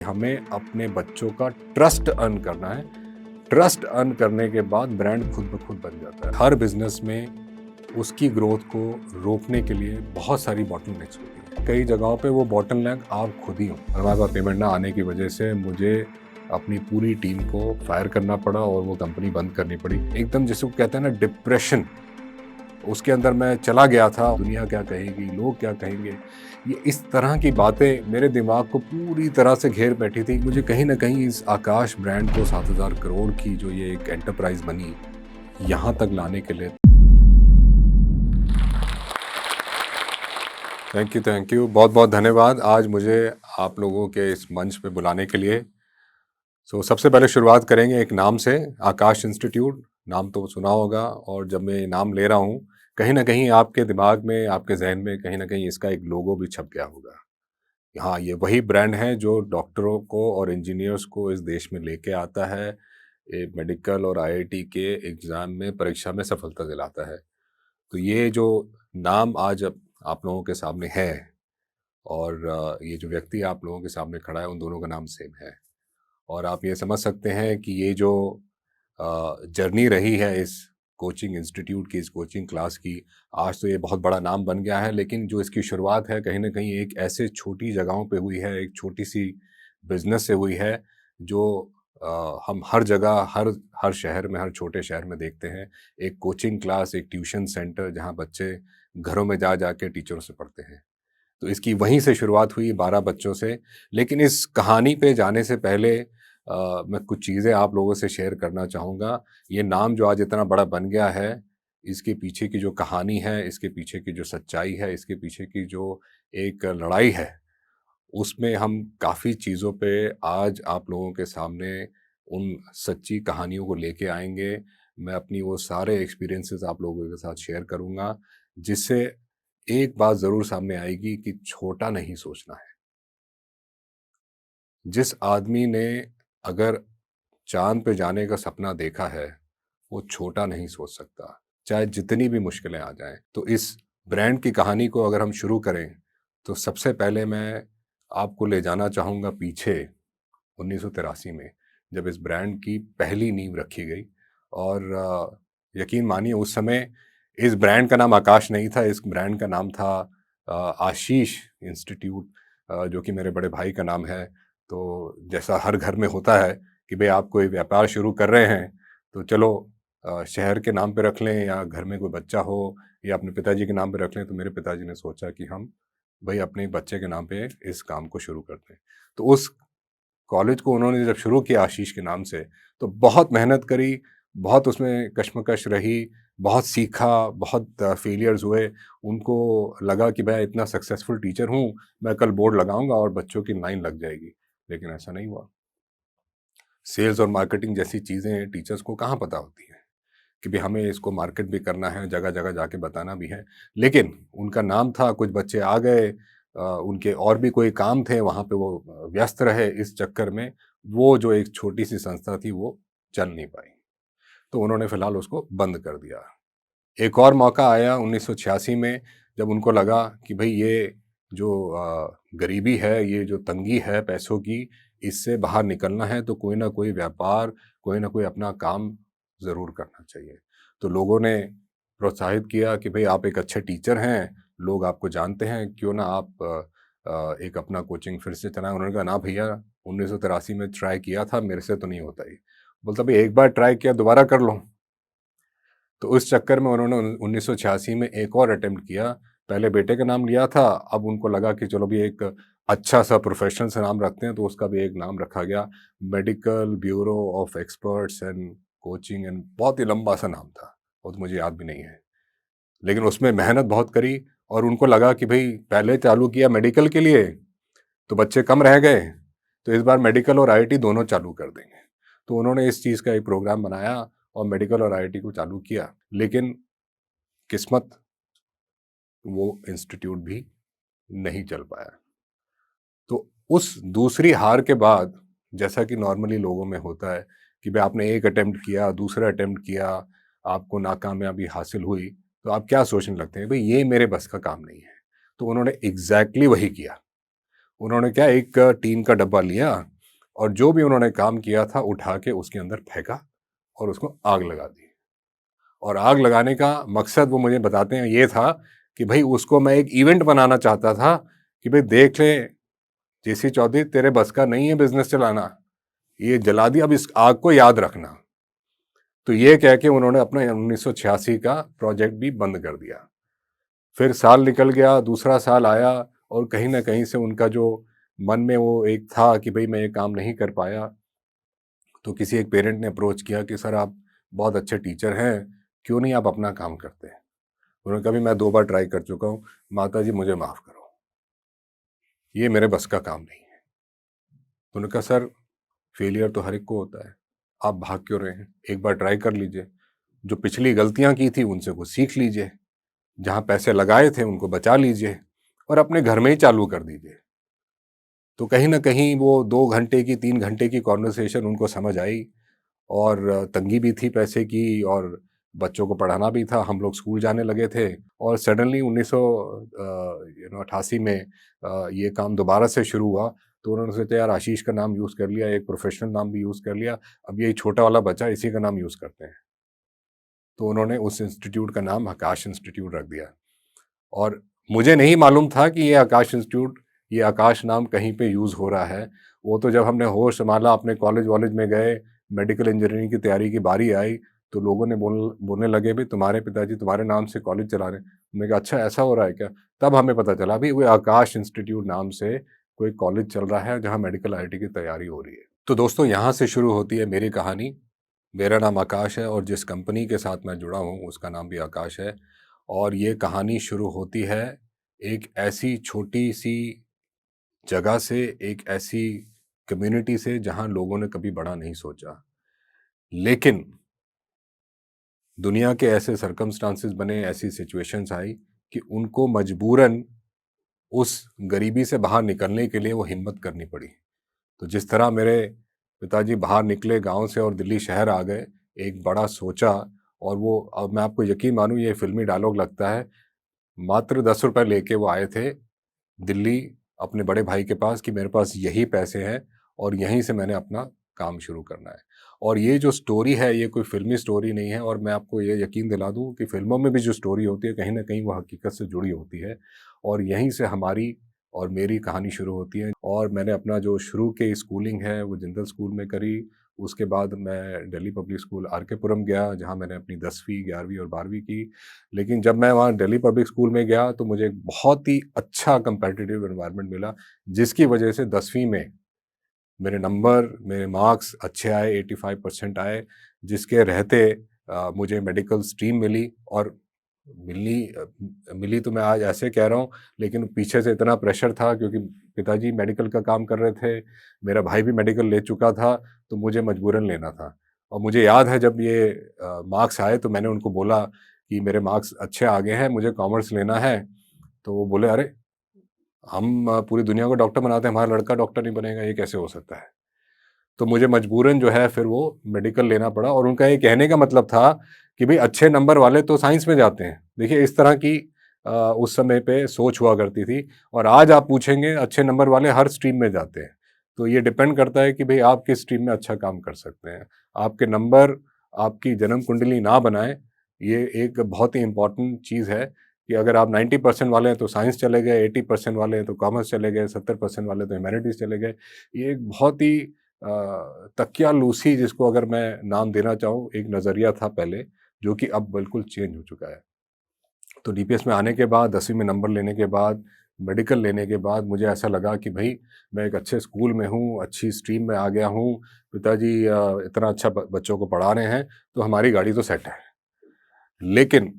हमें अपने बच्चों का ट्रस्ट अर्न करना है। ट्रस्ट अर्न करने के बाद ब्रांड खुद ब खुद बन जाता है। हर बिजनेस में उसकी ग्रोथ को रोकने के लिए बहुत सारी बॉटलनेक्स होती है। कई जगहों पे वो बॉटलनेक आप खुद ही हो। हमारे पास पेमेंट ना आने की वजह से मुझे अपनी पूरी टीम को फायर करना पड़ा और वो कंपनी बंद करनी पड़ी। एकदम जिसको कहते हैं ना डिप्रेशन, उसके अंदर मैं चला गया था। दुनिया क्या कहेगी, लोग क्या कहेंगे, ये इस तरह की बातें मेरे दिमाग को पूरी तरह से घेर बैठी थी। मुझे कहीं ना कहीं इस आकाश ब्रांड को 7,000 करोड़ की जो ये एक एंटरप्राइज बनी, यहाँ तक लाने के लिए थैंक यू बहुत बहुत धन्यवाद आज मुझे आप लोगों के इस मंच पे बुलाने के लिए। सबसे पहले शुरुआत करेंगे एक नाम से। आकाश इंस्टीट्यूट नाम तो सुना होगा, और जब मैं ये नाम ले रहा हूँ कहीं ना कहीं आपके दिमाग में, आपके जहन में कहीं ना कहीं इसका एक लोगो भी छप गया होगा। हाँ, ये वही ब्रांड है जो डॉक्टरों को और इंजीनियर्स को इस देश में लेके आता है, मेडिकल और आईआईटी के एग्ज़ाम में, परीक्षा में सफलता दिलाता है। तो ये जो नाम आज आप लोगों के सामने है, और ये जो व्यक्ति आप लोगों के सामने खड़ा है, उन दोनों का नाम सेम है। और आप ये समझ सकते हैं कि ये जो जर्नी रही है इस कोचिंग इंस्टीट्यूट की, इस कोचिंग क्लास की, आज तो ये बहुत बड़ा नाम बन गया है। लेकिन जो इसकी शुरुआत है कहीं ना कहीं एक ऐसे छोटी जगहों पे हुई है, एक छोटी सी बिजनेस से हुई है, जो हम हर जगह, हर हर शहर में, हर छोटे शहर में देखते हैं। एक कोचिंग क्लास, एक ट्यूशन सेंटर, जहाँ बच्चे घरों में जा जा के टीचरों से पढ़ते हैं। तो इसकी वहीं से शुरुआत हुई 12 बच्चों से। लेकिन इस कहानी पे जाने से पहले मैं कुछ चीज़ें आप लोगों से शेयर करना चाहूँगा। ये नाम जो आज इतना बड़ा बन गया है, इसके पीछे की जो कहानी है, इसके पीछे की जो सच्चाई है, इसके पीछे की जो एक लड़ाई है, उसमें हम काफ़ी चीज़ों पे आज आप लोगों के सामने उन सच्ची कहानियों को लेके आएँगे। मैं अपनी वो सारे एक्सपीरियंसेस आप लोगों के साथ शेयर करूँगा, जिससे एक बात ज़रूर सामने आएगी कि छोटा नहीं सोचना है। जिस आदमी ने अगर चाँद पे जाने का सपना देखा है, वो छोटा नहीं सोच सकता, चाहे जितनी भी मुश्किलें आ जाएँ। तो इस ब्रांड की कहानी को अगर हम शुरू करें, तो सबसे पहले मैं आपको ले जाना चाहूँगा पीछे 1983 में, जब इस ब्रांड की पहली नींव रखी गई। और यकीन मानिए उस समय इस ब्रांड का नाम आकाश नहीं था, इस ब्रांड का नाम था आशीष इंस्टीट्यूट, जो कि मेरे बड़े भाई का नाम है। तो जैसा हर घर में होता है कि भाई आप कोई व्यापार शुरू कर रहे हैं, तो चलो शहर के नाम पे रख लें, या घर में कोई बच्चा हो या अपने पिताजी के नाम पे रख लें। तो मेरे पिताजी ने सोचा कि हम भाई अपने बच्चे के नाम पे इस काम को शुरू करते हैं। तो उस कॉलेज को उन्होंने जब शुरू किया आशीष के नाम से, तो बहुत मेहनत करी, बहुत उसमें कश्मकश रही, बहुत सीखा, बहुत फेलियर्स हुए। उनको लगा कि मैं इतना सक्सेसफुल टीचर हूँ, मैं कल बोर्ड लगाऊंगा और बच्चों की लाइन लग जाएगी। लेकिन ऐसा नहीं हुआ। सेल्स और मार्केटिंग जैसी चीज़ें टीचर्स को कहाँ पता होती हैं कि भाई हमें इसको मार्केट भी करना है, जगह जगह जाके बताना भी है। लेकिन उनका नाम था, कुछ बच्चे आ गए, उनके और भी कोई काम थे, वहाँ पे वो व्यस्त रहे। इस चक्कर में वो जो एक छोटी सी संस्था थी वो चल नहीं पाई, तो उन्होंने फिलहाल उसको बंद कर दिया। एक और मौका आया 1986 में, जब उनको लगा कि भाई ये जो गरीबी है, ये जो तंगी है पैसों की, इससे बाहर निकलना है तो कोई ना कोई व्यापार, कोई ना कोई अपना काम ज़रूर करना चाहिए। तो लोगों ने प्रोत्साहित किया कि भाई आप एक अच्छे टीचर हैं, लोग आपको जानते हैं, क्यों ना आप एक अपना कोचिंग फिर से चलाएं। उन्होंने कहा ना भैया, 1983 में ट्राई किया था, मेरे से तो नहीं होता ये। बोलता भाई एक बार ट्राई किया, दोबारा कर लो। तो उस चक्कर में उन्होंने 1986 में एक और अटेम्प्ट किया। पहले बेटे का नाम लिया था, अब उनको लगा कि चलो भी एक अच्छा सा प्रोफेशनल सा नाम रखते हैं, तो उसका भी एक नाम रखा गया, medical bureau of experts and coaching and, बहुत ही लंबा सा नाम था, वो तो मुझे याद भी नहीं है। लेकिन उसमें मेहनत बहुत करी, और उनको लगा कि भाई पहले चालू किया मेडिकल के लिए तो बच्चे कम रह गए, तो इस बार मेडिकल और आईआईटी दोनों चालू कर देंगे। तो उन्होंने इस चीज़ का एक प्रोग्राम बनाया और मेडिकल और आईआईटी को चालू किया। लेकिन किस्मत, वो इंस्टीट्यूट भी नहीं चल पाया। तो उस दूसरी हार के बाद, जैसा कि नॉर्मली लोगों में होता है कि भाई आपने एक अटेम्प्ट किया, दूसरा अटेम्प्ट किया, आपको नाकामयाबी हासिल हुई, तो आप क्या सोचने लगते हैं, भाई ये मेरे बस का काम नहीं है। तो उन्होंने एग्जैक्टली वही किया। उन्होंने क्या, एक टीन का डब्बा लिया और जो भी उन्होंने काम किया था उठा के उसके अंदर फेंका और उसको आग लगा दी। और आग लगाने का मकसद वो मुझे बताते हैं ये था कि भाई उसको मैं एक इवेंट बनाना चाहता था कि भाई देख ले जेसी चौधरी, तेरे बस का नहीं है बिजनेस चलाना, ये जला दिया, अब इस आग को याद रखना। तो ये कह के उन्होंने अपना 1986 का प्रोजेक्ट भी बंद कर दिया। फिर साल निकल गया, दूसरा साल आया, और कहीं ना कहीं से उनका जो मन में वो एक था कि भाई मैं ये काम नहीं कर पाया, तो किसी एक पेरेंट ने अप्रोच किया कि सर आप बहुत अच्छे टीचर हैं, क्यों नहीं आप अपना काम करते हैं। उन्होंने कहा भी मैं 2 बार ट्राई कर चुका हूँ, माता जी मुझे माफ़ करो, ये मेरे बस का काम नहीं है। तो उन्होंने कहा सर फेलियर तो हर एक को होता है, आप भाग क्यों रहे हैं, एक बार ट्राई कर लीजिए, जो पिछली गलतियां की थी उनसे कुछ सीख लीजिए, जहां पैसे लगाए थे उनको बचा लीजिए और अपने घर में ही चालू कर दीजिए। तो कहीं ना कहीं वो 2 घंटे की 3 घंटे की कॉन्वर्सेशन उनको समझ आई, और तंगी भी थी पैसे की, और बच्चों को पढ़ाना भी था, हम लोग स्कूल जाने लगे थे। और सडनली 1988 में ये काम दोबारा से शुरू हुआ, तो उन्होंने सोचा यार आशीष का नाम यूज़ कर लिया, एक प्रोफेशनल नाम भी यूज़ कर लिया, अब ये छोटा वाला बचा, इसी का नाम यूज़ करते हैं। तो उन्होंने उस इंस्टीट्यूट का नाम आकाश इंस्टीट्यूट रख दिया। और मुझे नहीं मालूम था कि ये आकाश इंस्टीट्यूट, ये आकाश नाम कहीं पे यूज़ हो रहा है। वो तो जब हमने होश संभाला, अपने कॉलेज वॉलेज में गए, मेडिकल इंजीनियरिंग की तैयारी की बारी आई, तो लोगों ने बोलने लगे भी तुम्हारे पिताजी तुम्हारे नाम से कॉलेज चला रहे हैं। मैंने कहा अच्छा ऐसा हो रहा है क्या? तब हमें पता चला भी वो आकाश इंस्टीट्यूट नाम से कोई कॉलेज चल रहा है जहाँ मेडिकल आईआईटी की तैयारी हो रही है। तो दोस्तों यहाँ से शुरू होती है मेरी कहानी। मेरा नाम आकाश है और जिस कंपनी के साथ मैं जुड़ा हूँ उसका नाम भी आकाश है। और ये कहानी शुरू होती है एक ऐसी छोटी सी जगह से, एक ऐसी कम्युनिटी से जहाँ लोगों ने कभी बड़ा नहीं सोचा, लेकिन दुनिया के ऐसे सर्कमस्टांसेस बने, ऐसी सिचुएशंस आई कि उनको मजबूरन उस गरीबी से बाहर निकलने के लिए वो हिम्मत करनी पड़ी। तो जिस तरह मेरे पिताजी बाहर निकले गांव से और दिल्ली शहर आ गए, एक बड़ा सोचा, और वो, अब मैं आपको यकीन मानूं ये फिल्मी डायलॉग लगता है, मात्र 10 रुपए लेके वो आए थे दिल्ली अपने बड़े भाई के पास कि मेरे पास यही पैसे हैं और यहीं से मैंने अपना काम शुरू करना है। और ये जो स्टोरी है ये कोई फिल्मी स्टोरी नहीं है, और मैं आपको ये यकीन दिला दूं कि फिल्मों में भी जो स्टोरी होती है कहीं ना कहीं वो हकीकत से जुड़ी होती है। और यहीं से हमारी और मेरी कहानी शुरू होती है। और मैंने अपना जो शुरू के स्कूलिंग है वो जिंदल स्कूल में करी। उसके बाद मैं दिल्ली पब्लिक स्कूल आर के पुरम गया, जहाँ मैंने अपनी 10वीं 11वीं और 12वीं की। लेकिन जब मैं वहाँ दिल्ली पब्लिक स्कूल में गया तो मुझे एक बहुत ही अच्छा कंपेटिटिव एनवायरनमेंट मिला, जिसकी वजह से 10वीं में मेरे नंबर, मेरे मार्क्स अच्छे आए, 85% आए, जिसके रहते मुझे मेडिकल स्ट्रीम मिली। और मिली तो मैं आज ऐसे कह रहा हूँ, लेकिन पीछे से इतना प्रेशर था क्योंकि पिताजी मेडिकल का काम कर रहे थे, मेरा भाई भी मेडिकल ले चुका था, तो मुझे मजबूरन लेना था। और मुझे याद है जब ये मार्क्स आए तो मैंने उनको बोला कि मेरे मार्क्स अच्छे आ गए हैं, मुझे कॉमर्स लेना है। तो वो बोले अरे हम पूरी दुनिया को डॉक्टर बनाते हैं, हमारा लड़का डॉक्टर नहीं बनेगा, ये कैसे हो सकता है। तो मुझे मजबूरन जो है फिर वो मेडिकल लेना पड़ा। और उनका ये कहने का मतलब था कि भाई अच्छे नंबर वाले तो साइंस में जाते हैं। देखिए इस तरह की उस समय पे सोच हुआ करती थी। और आज आप पूछेंगे अच्छे नंबर वाले हर स्ट्रीम में जाते हैं। तो ये डिपेंड करता है कि भाई आप किस स्ट्रीम में अच्छा काम कर सकते हैं। आपके नंबर आपकी जन्म कुंडली ना बनाए, ये एक बहुत ही इंपॉर्टेंट चीज़ है कि अगर आप 90% वाले हैं तो साइंस चले गए, 80% वाले हैं तो कॉमर्स चले गए, 70% वाले तो ह्यूमैनिटीज़ चले गए। ये एक बहुत ही तकिया लूसी, जिसको अगर मैं नाम देना चाहूँ, एक नज़रिया था पहले, जो कि अब बिल्कुल चेंज हो चुका है। तो डीपीएस में आने के बाद, 10वीं में नंबर लेने के बाद, मेडिकल लेने के बाद मुझे ऐसा लगा कि भाई मैं एक अच्छे स्कूल में हूँ, अच्छी स्ट्रीम में आ गया हूँ, पिताजी इतना अच्छा बच्चों को पढ़ा रहे हैं, तो हमारी गाड़ी तो सेट है। लेकिन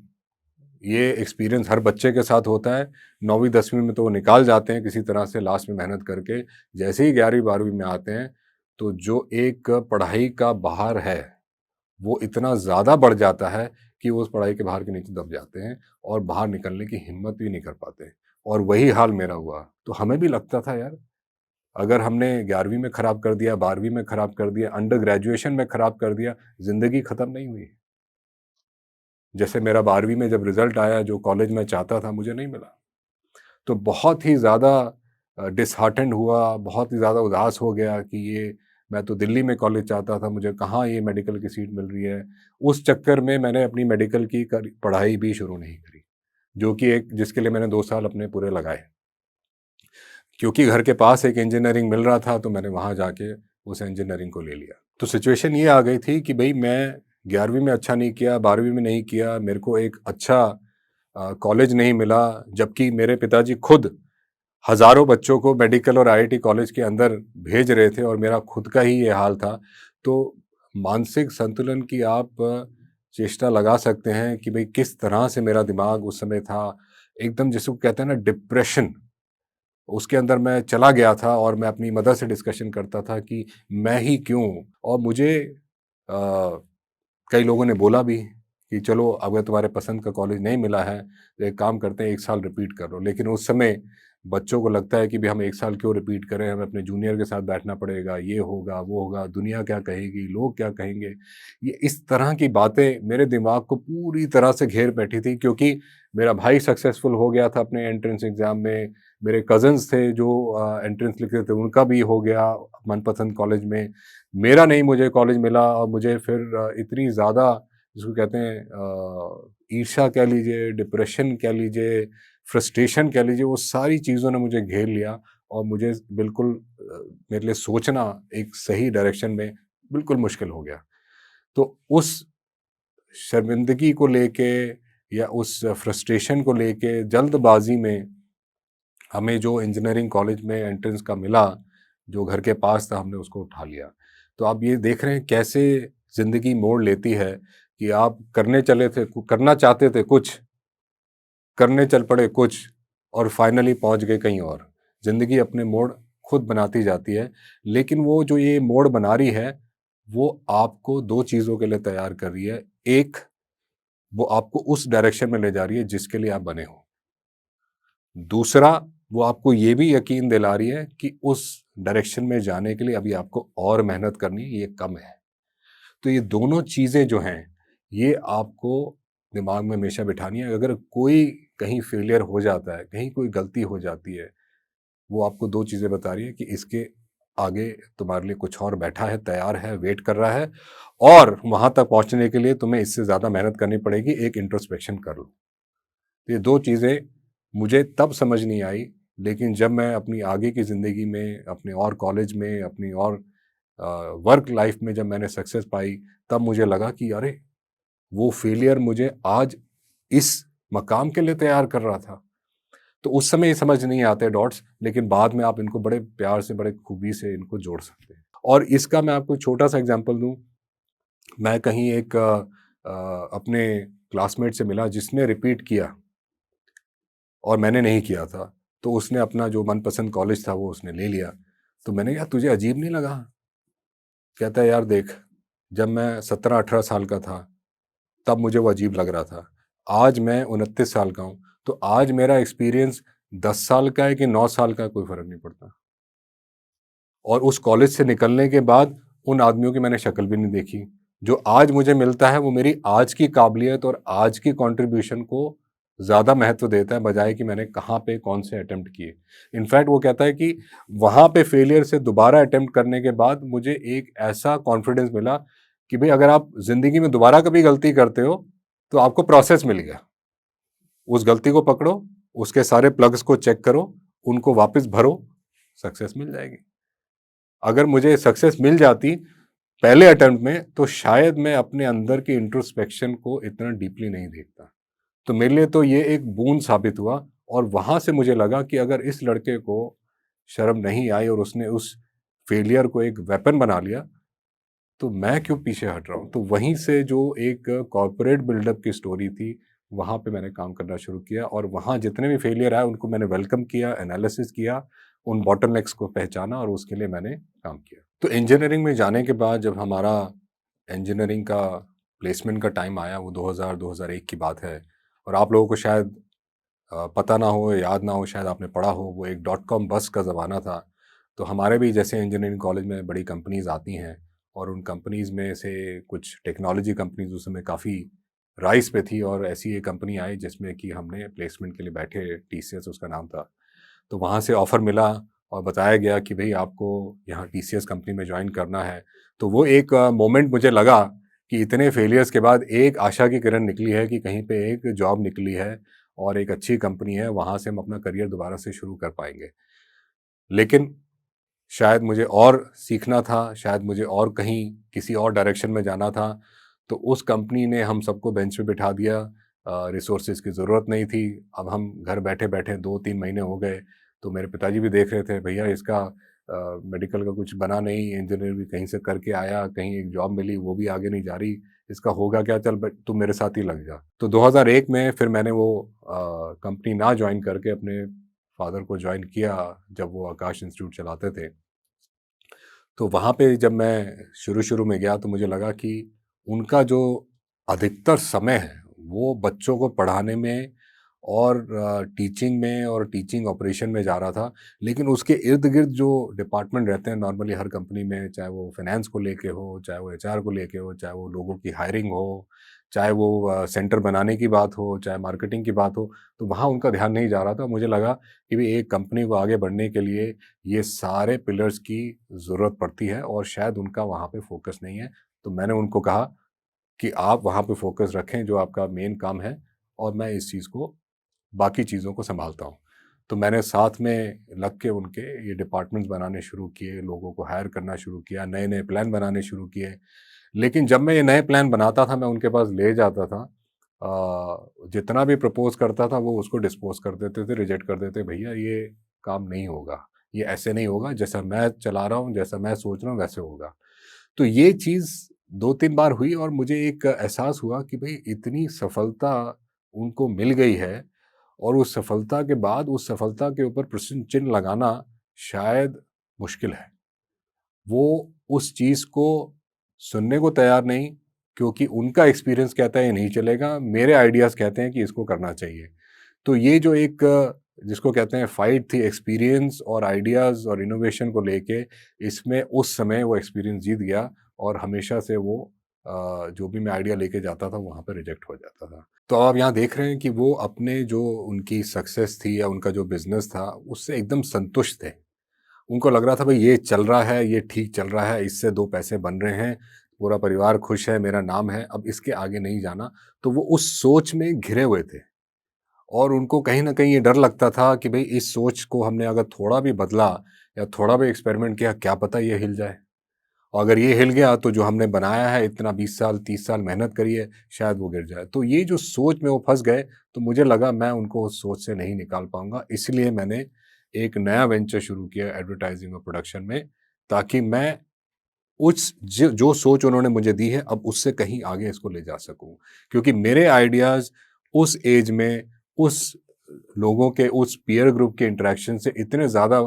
ये एक्सपीरियंस हर बच्चे के साथ होता है। 9वीं 10वीं में तो वो निकाल जाते हैं किसी तरह से लास्ट में मेहनत करके। जैसे ही 11वीं 12वीं में आते हैं तो जो एक पढ़ाई का बाहर है वो इतना ज़्यादा बढ़ जाता है कि वो उस पढ़ाई के बाहर के नीचे दब जाते हैं और बाहर निकलने की हिम्मत भी नहीं कर पाते। और वही हाल मेरा हुआ। तो हमें भी लगता था यार, अगर हमने 11वीं में ख़राब कर दिया, 12वीं में ख़राब कर दिया, अंडर ग्रेजुएशन में ख़राब कर दिया, ज़िंदगी ख़त्म नहीं हुई। जैसे मेरा 12वीं में जब रिज़ल्ट आया, जो कॉलेज मैं चाहता था मुझे नहीं मिला। तो बहुत ही ज़्यादा डिसहार्टेंड हुआ, बहुत ही ज़्यादा उदास हो गया कि ये मैं तो दिल्ली में कॉलेज चाहता था, मुझे कहाँ ये मेडिकल की सीट मिल रही है। उस चक्कर में मैंने अपनी मेडिकल की पढ़ाई भी शुरू नहीं करी, जो कि एक जिसके लिए मैंने 2 साल अपने पूरे लगाए। क्योंकि घर के पास एक इंजीनियरिंग मिल रहा था, तो मैंने वहाँ जाके उस इंजीनियरिंग को ले लिया। तो सिचुएशन ये आ गई थी कि भई मैं 11वीं में अच्छा नहीं किया, 12वीं में नहीं किया, मेरे को एक अच्छा कॉलेज नहीं मिला, जबकि मेरे पिताजी खुद हज़ारों बच्चों को मेडिकल और आईआईटी कॉलेज के अंदर भेज रहे थे और मेरा खुद का ही ये हाल था। तो मानसिक संतुलन की आप चेष्टा लगा सकते हैं कि भई किस तरह से मेरा दिमाग उस समय था, एकदम जिसको कहते हैं ना डिप्रेशन, उसके अंदर मैं चला गया था और मैं अपनी मदर से डिस्कशन करता था कि मैं ही क्यों? और मुझे कई लोगों ने बोला भी कि चलो अगर तुम्हारे पसंद का कॉलेज नहीं मिला है तो एक काम करते हैं 1 साल रिपीट कर लो। लेकिन उस समय बच्चों को लगता है कि भई हम 1 साल क्यों रिपीट करें, हमें अपने जूनियर के साथ बैठना पड़ेगा, ये होगा, वो होगा, दुनिया क्या कहेगी, लोग क्या कहेंगे? ये इस तरह की बातें मेरे दिमाग को पूरी तरह से घेर बैठी थी, क्योंकि मेरा भाई सक्सेसफुल हो गया था अपने एंट्रेंस एग्ज़ाम में, मेरे कज़िन्स थे जो एंट्रेंस लिख रहे थे, उनका भी हो गया मनपसंद कॉलेज में। मेरा नहीं मुझे कॉलेज मिला और मुझे फिर इतनी ज़्यादा जिसको कहते हैं ईर्ष्या कह लीजिए, डिप्रेशन कह लीजिए, फ्रस्ट्रेशन कह लीजिए, वो सारी चीज़ों ने मुझे घेर लिया और मुझे बिल्कुल मेरे लिए सोचना एक सही डायरेक्शन में बिल्कुल मुश्किल हो गया। तो उस शर्मिंदगी को लेके या उस फ्रस्ट्रेशन को लेके जल्दबाज़ी में हमें जो इंजीनियरिंग कॉलेज में एंट्रेंस का मिला, जो घर के पास था, हमने उसको उठा लिया। तो आप ये देख रहे हैं कैसे ज़िंदगी मोड़ लेती है कि आप करना चाहते थे कुछ, करने चल पड़े कुछ और फाइनली पहुंच गए कहीं और। ज़िंदगी अपने मोड़ खुद बनाती जाती है, लेकिन वो जो ये मोड़ बना रही है, वो आपको 2 चीज़ों के लिए तैयार कर रही है। एक, वो आपको उस डायरेक्शन में ले जा रही है जिसके लिए आप बने हो। दूसरा, वो आपको ये भी यकीन दिला रही है कि उस डायरेक्शन में जाने के लिए अभी आपको और मेहनत करनी है, ये कम है। तो ये दोनों चीज़ें जो हैं, ये आपको दिमाग में हमेशा बिठानी है। अगर कोई कहीं फेलियर हो जाता है, कहीं कोई गलती हो जाती है, वो आपको 2 चीज़ें बता रही है कि इसके आगे तुम्हारे लिए कुछ और बैठा है, तैयार है, वेट कर रहा है और वहाँ तक पहुँचने के लिए तुम्हें इससे ज़्यादा मेहनत करनी पड़ेगी, एक इंट्रोस्पेक्शन कर लो। ये 2 चीज़ें मुझे तब समझ नहीं आई, लेकिन जब मैं अपनी आगे की ज़िंदगी में, अपने और कॉलेज में, अपनी और वर्क लाइफ़ में जब मैंने सक्सेस पाई, तब मुझे लगा कि अरे! वो फेलियर मुझे आज इस मकाम के लिए तैयार कर रहा था। तो उस समय ये समझ नहीं आते डॉट्स, लेकिन बाद में आप इनको बड़े प्यार से, बड़े खूबी से इनको जोड़ सकते हैं। और इसका मैं आपको छोटा-सा एग्ज़ाम्पल दूँ, मैं कहीं एक अपने क्लासमेट से मिला जिसने रिपीट किया और मैंने नहीं किया था। तो उसने अपना जो मनपसंद कॉलेज था वो उसने ले लिया। तो मैंने कहा तुझे अजीब नहीं लगा? कहता है यार देख, जब मैं 17-18 साल का था, तब मुझे वो अजीब लग रहा था। आज मैं 29 साल का हूँ, तो आज मेरा एक्सपीरियंस 10 साल का है कि 9 साल का है, कोई फ़र्क नहीं पड़ता। और उस कॉलेज से निकलने के बाद उन आदमियों की मैंने शक्ल भी नहीं देखी। जो आज मुझे मिलता है वो मेरी आज की काबिलियत और आज की कंट्रीब्यूशन को ज़्यादा महत्व देता है, बजाए कि मैंने कहाँ पे कौन से अटेम्प्ट किए। इनफैक्ट वो कहता है कि वहाँ पे फेलियर से दोबारा अटेम्प्ट करने के बाद मुझे एक ऐसा कॉन्फिडेंस मिला कि भई अगर आप ज़िंदगी में दोबारा कभी गलती करते हो, तो आपको प्रोसेस मिल गया। उस गलती को पकड़ो, उसके सारे प्लग्स को चेक करो, उनको वापस भरो, सक्सेस मिल जाएगी। अगर मुझे सक्सेस मिल जाती पहले अटेम्प्ट में, तो शायद मैं अपने अंदर की इंट्रोस्पेक्शन को इतना डीपली नहीं देखता। तो मेरे लिए तो ये एक बूंद साबित हुआ और वहाँ से मुझे लगा कि अगर इस लड़के को शर्म नहीं आई और उसने उस फेलियर को एक वेपन बना लिया, तो मैं क्यों पीछे हट रहा हूँ? तो वहीं से जो एक कॉर्पोरेट बिल्डअप की स्टोरी थी, वहाँ पे मैंने काम करना शुरू किया और वहाँ जितने भी फेलियर आए उनको मैंने वेलकम किया, एनालिसिस किया, उन बॉटलनेक्स को पहचाना और उसके लिए मैंने काम किया। तो इंजीनियरिंग में जाने के बाद जब हमारा इंजीनियरिंग का प्लेसमेंट का टाइम आया, वो 2000-2001 की बात है और आप लोगों को शायद पता ना हो, याद ना हो, शायद आपने पढ़ा हो, वो एक डॉट कॉम बस का ज़माना था। तो हमारे भी जैसे इंजीनियरिंग कॉलेज में बड़ी कंपनीज़ आती हैं और उन कंपनीज़ में से कुछ टेक्नोलॉजी कंपनीज़ उस समय काफ़ी राइज़ पे थी और ऐसी एक कंपनी आई जिसमें कि हमने प्लेसमेंट के लिए बैठे, टीसीएस उसका नाम था। तो वहाँ से ऑफ़र मिला और बताया गया कि भई आपको यहाँ टीसीएस कंपनी में जॉइन करना है। तो वो एक मोमेंट मुझे लगा कि इतने फेलियर्स के बाद एक आशा की किरण निकली है कि कहीं पे एक जॉब निकली है और एक अच्छी कंपनी है, वहाँ से हम अपना करियर दोबारा से शुरू कर पाएँगे। लेकिन शायद मुझे और सीखना था, शायद मुझे और कहीं किसी और डायरेक्शन में जाना था, तो उस कंपनी ने हम सबको बेंच पे बिठा दिया। रिसोर्सेज़ की ज़रूरत नहीं थी। अब हम घर बैठे-बैठे 2-3 महीने हो गए, तो मेरे पिताजी भी देख रहे थे, भैया इसका मेडिकल का कुछ बना नहीं, इंजीनियर भी कहीं से करके आया, कहीं एक जॉब मिली, वो भी आगे नहीं जा रही, इसका होगा क्या? चल ब तू मेरे साथ ही लग जा। तो 2001 में फिर मैंने वो कंपनी ना जॉइन करके अपने फ़ादर को जॉइन किया, जब वो आकाश इंस्टीट्यूट चलाते थे। तो वहाँ पे जब मैं शुरू-शुरू में गया तो मुझे लगा कि उनका जो अधिकतर समय है, वो बच्चों को पढ़ाने में और टीचिंग में और टीचिंग ऑपरेशन में जा रहा था। लेकिन उसके इर्द-गिर्द जो डिपार्टमेंट रहते हैं नॉर्मली हर कंपनी में, चाहे वो फाइनेंस को लेके हो, चाहे वो एचआर को लेके हो, चाहे वो लोगों की हायरिंग हो, चाहे वो सेंटर बनाने की बात हो, चाहे मार्केटिंग की बात हो, तो वहाँ उनका ध्यान नहीं जा रहा था। मुझे लगा कि भई एक कंपनी को आगे बढ़ने के लिए ये सारे पिलर्स की ज़रूरत पड़ती है और शायद उनका वहाँ पे फ़ोकस नहीं है। तो मैंने उनको कहा कि आप वहाँ पे फ़ोकस रखें जो आपका मेन काम है और मैं इस चीज़ को बाकी चीज़ों को सँभालता हूँ। तो मैंने साथ में लग के उनके ये डिपार्टमेंट्स बनाने शुरू किए, लोगों को हायर करना शुरू किया, नए-नए प्लान बनाने शुरू किए। लेकिन जब मैं ये नए प्लान बनाता था, मैं उनके पास ले जाता था, जितना भी प्रपोज़ करता था वो उसको डिस्पोज़ कर देते थे, रिजेक्ट कर देते, भैया ये काम नहीं होगा, ये ऐसे नहीं होगा, जैसा मैं चला रहा हूँ, जैसा मैं सोच रहा हूँ वैसे होगा। तो ये चीज़ 2-3 बार हुई और मुझे एक एहसास हुआ कि भई इतनी सफलता उनको मिल गई है और उस सफलता के बाद उस सफलता के ऊपर प्रश्न चिन्ह लगाना शायद मुश्किल है। वो उस चीज़ को सुनने को तैयार नहीं, क्योंकि उनका एक्सपीरियंस कहता है ये नहीं चलेगा, मेरे आइडियाज़ कहते हैं कि इसको करना चाहिए। तो ये जो एक जिसको कहते हैं फाइट थी एक्सपीरियंस और आइडियाज़ और इनोवेशन को लेके, इसमें उस समय वो एक्सपीरियंस जीत गया और हमेशा से वो जो भी मैं आइडिया लेके जाता था वहाँ पे रिजेक्ट हो जाता था। तो आप यहाँ देख रहे हैं कि वो अपने जो उनकी सक्सेस थी या उनका जो बिज़नेस था, उससे एकदम संतुष्ट थे। उनको लग रहा था भाई ये चल रहा है, ये ठीक चल रहा है, इससे 2 पैसे बन रहे हैं, पूरा परिवार खुश है, मेरा नाम है, अब इसके आगे नहीं जाना। तो वो उस सोच में घिरे हुए थे और उनको कहीं न कहीं ये डर लगता था कि भई इस सोच को हमने अगर थोड़ा भी बदला या थोड़ा भी एक्सपेरिमेंट किया, क्या पता ये हिल जाए। और अगर ये हिल गया तो जो हमने बनाया है इतना 20 साल, 30 साल मेहनत करी है, शायद वो गिर जाए। तो ये जो सोच में वो फँस गए, तो मुझे लगा मैं उनको उस सोच से नहीं निकाल पाऊँगा। इसलिए मैंने एक नया वेंचर शुरू किया एडवर्टाइज़िंग और प्रोडक्शन में, ताकि मैं उस ज जो सोच उन्होंने मुझे दी है, अब उससे कहीं आगे इसको ले जा सकूँ। क्योंकि मेरे आइडियाज़ उस ऐज में, उस लोगों के, उस पीयर ग्रुप के इंटरैक्शन से इतने ज़्यादा